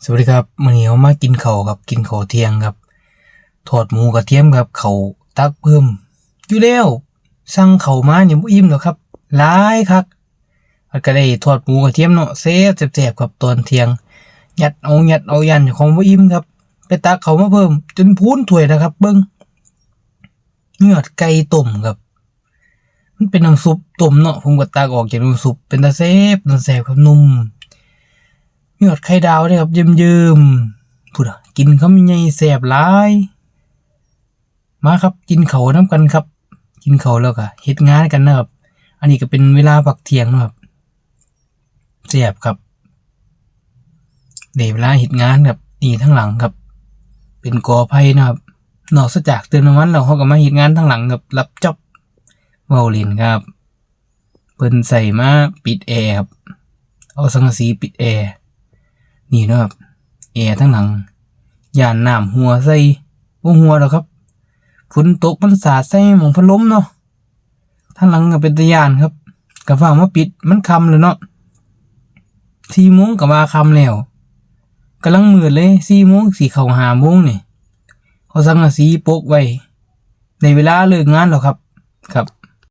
สวัสดีครับมื้อนี้เรามากินข้าวครับกินข้าวเที่ยงครับทอดหมูกระเทียมครับข้าวตักเพิ่มอยู่แล้วสั่งข้าวมาเนี่ยบ่อิ่มหรอกครับหลายคักแล้วก็ได้ทอดหมูกระเทียมเนาะแซ่บแซ่บๆครับตอนเที่ยงยัดเอายันเจ้าของบ่อิ่มครับไปตักข้าวมาเพิ่มจนพูนถ้วยนะครับเบิ่งเนื้อไก่ต้มครับมันเป็นน้ำซุปต้มเนาะผมก็ตักออกจากน้ำซุปเป็นตาแซ่บครับนุ่มมีหอดไข่ดาวด้วยครับเยิ้มๆพูดกินเขามีไงแซ่บหลายมาครับกินเขาน้ำกันครับกินเขาแล้วก็เฮ็ดงานกันนะครับอันนี้ก็เป็นเวลาพักเที่ยงนะครับแซ่บครับได้เวลาเฮ็ดงานครับนี่ทั้งหลังครับเป็นกอไผ่นะครับนอกจากเติมน้ำมันแล้วเขาก็มาเฮ็ดงานทั้งหลังครับรับจ็อบเว้าเล่นครับเพิ่นใส่มาปิดแอร์ครับเอาสังกะสีปิดแอร์นี่นะครับแอร์ทั้งหลังย่านน้ำหัวใส่บ่หัวดอกครับฝนตกมันสาดใส่หม้องพัดลมเนาะทั้งหลังก็เป็นตาย้านครับก็ฟ้ามาปิดมันค่ำแล้วเนาะ4 โมงก็ว่าค่ำแล้วกำลังมืดเลย4 โมงสิเข้า5 โมงนี่เอาสังกะสีโปะไว้ในเวลาเลิกงานแล้วครับ